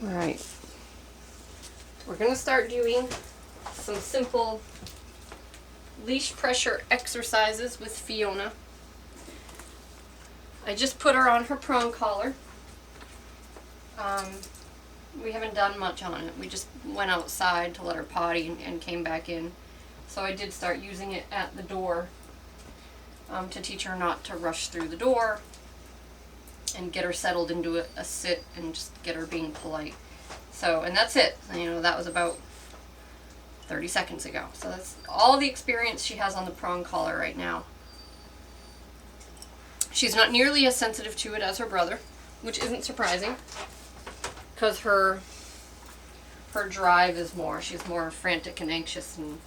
Alright. We're going to start doing some simple leash pressure exercises with Fiona. I just put her on her prong collar. We haven't done much on it. We just went outside to let her potty and came back in. So I did start using it at the door to teach her not to rush through the door and get her settled into a sit and just get her being polite. So, and that's it. You know, that was about 30 seconds ago. So that's all the experience she has on the prong collar right now. She's not nearly as sensitive to it as her brother, which isn't surprising, because her drive is more. She's more frantic and anxious, and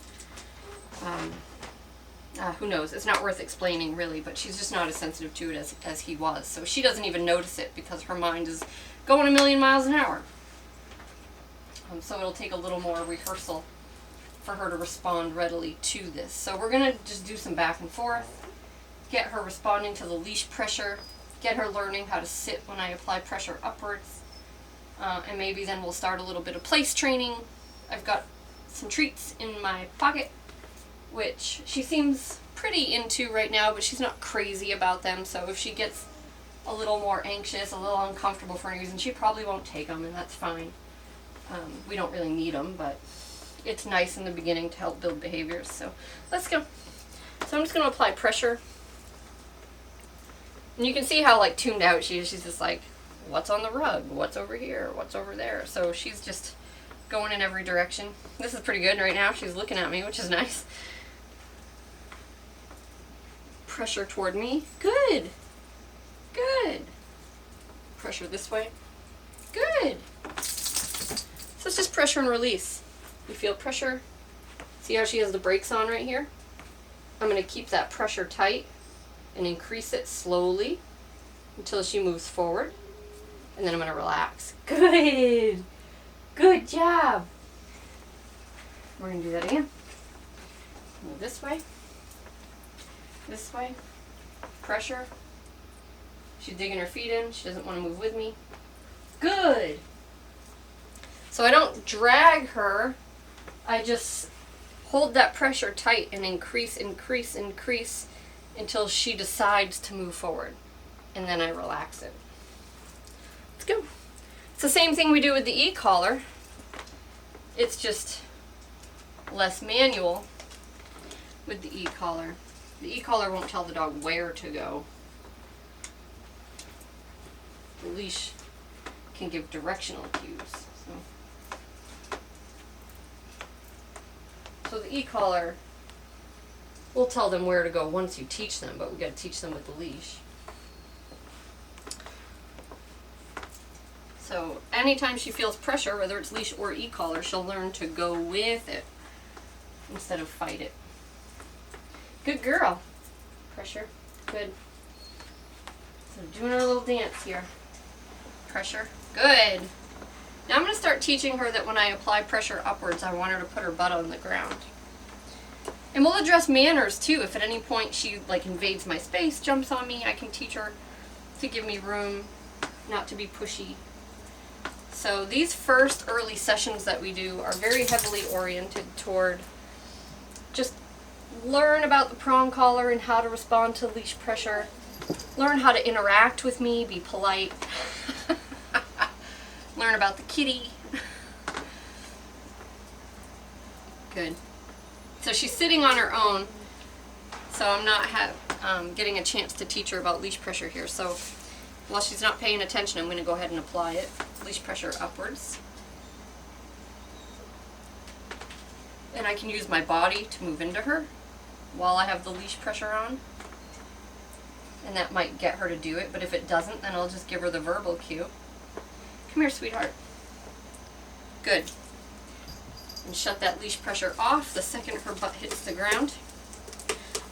who knows? It's not worth explaining, really, but she's just not as sensitive to it as he was. So she doesn't even notice it because her mind is going a million miles an hour. So it'll take a little more rehearsal for her to respond readily to this. So we're going to just do some back and forth, get her responding to the leash pressure, get her learning how to sit when I apply pressure upwards, and maybe then we'll start a little bit of place training. I've got some treats in my pocket, which she seems pretty into right now, but she's not crazy about them. So if she gets a little more anxious, a little uncomfortable for any reason, she probably won't take them, and that's fine. We don't really need them, but it's nice in the beginning to help build behaviors. So let's go. So I'm just going to apply pressure. And you can see how like tuned out she is. She's just like, what's on the rug? What's over here? What's over there? So she's just going in every direction. This is pretty good right now. She's looking at me, which is nice. Pressure toward me. Good. Good. Pressure this way. Good. So it's just pressure and release. You feel pressure? See how she has the brakes on right here? I'm going to keep that pressure tight and increase it slowly until she moves forward. And then I'm going to relax. Good. Good job. We're going to do that again. Move this way. This way. Pressure. She's digging her feet in. She doesn't want to move with me. Good. So I don't drag her. I just hold that pressure tight and increase until she decides to move forward. And then I relax it. Let's go. It's the same thing we do with the e-collar. It's just less manual with the e-collar. The e-collar won't tell the dog where to go. The leash can give directional cues. So the e-collar will tell them where to go once you teach them, but we got to teach them with the leash. So anytime she feels pressure, whether it's leash or e-collar, she'll learn to go with it instead of fight it. Good girl. Pressure. Good. So doing our little dance here. Pressure. Good. Now I'm going to start teaching her that when I apply pressure upwards, I want her to put her butt on the ground. And we'll address manners too. If at any point she like invades my space, jumps on me, I can teach her to give me room, not to be pushy. So these first early sessions that we do are very heavily oriented toward just learn about the prong collar and how to respond to leash pressure. Learn how to interact with me, be polite. Learn about the kitty. Good. So she's sitting on her own, so I'm not getting a chance to teach her about leash pressure here. So while she's not paying attention, I'm going to go ahead and apply it. Leash pressure upwards. And I can use my body to move into her while I have the leash pressure on. And that might get her to do it, but if it doesn't, then I'll just give her the verbal cue. Come here, sweetheart. Good. And shut that leash pressure off the second her butt hits the ground.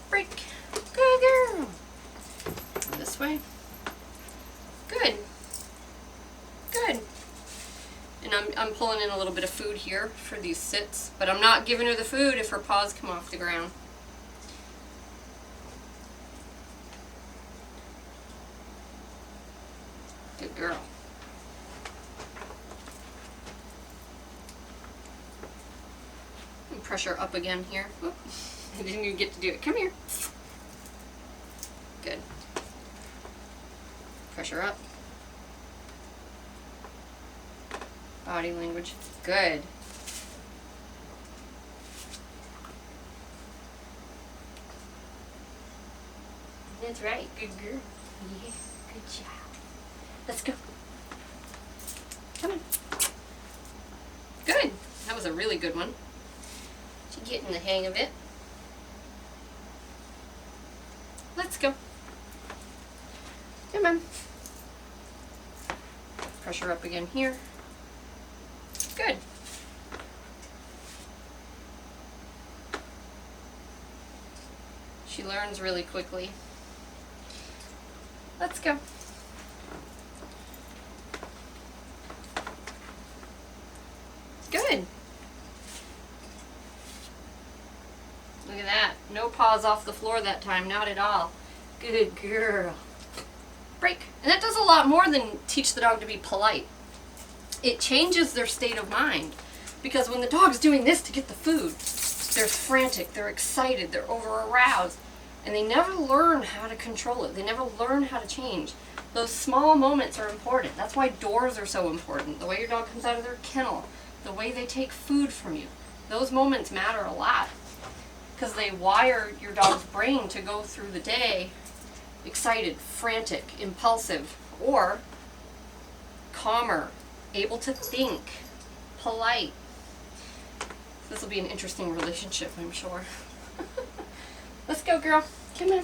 Break. Good girl. This way. Good. Good. And I'm pulling in a little bit of food here for these sits, but I'm not giving her the food if her paws come off the ground. Good girl. Pressure up again here. Oop. I didn't even get to do it. Come here. Good. Pressure up. Body language. Good. That's right. Good girl. Yeah. Good job. Let's go. Come on. Good. That was a really good one. She's getting the hang of it. Let's go. Come on. Pressure up again here. Good. She learns really quickly. Let's go. Good. Look at that. No paws off the floor that time. Not at all. Good girl. Break. And that does a lot more than teach the dog to be polite. It changes their state of mind. Because when the dog's doing this to get the food, they're frantic, they're excited, they're over-aroused. And they never learn how to control it. They never learn how to change. Those small moments are important. That's why doors are so important. The way your dog comes out of their kennel, the way they take food from you. Those moments matter a lot. Because they wire your dog's brain to go through the day excited, frantic, impulsive, or calmer, able to think, polite. This will be an interesting relationship, I'm sure. Let's go, girl. Come on.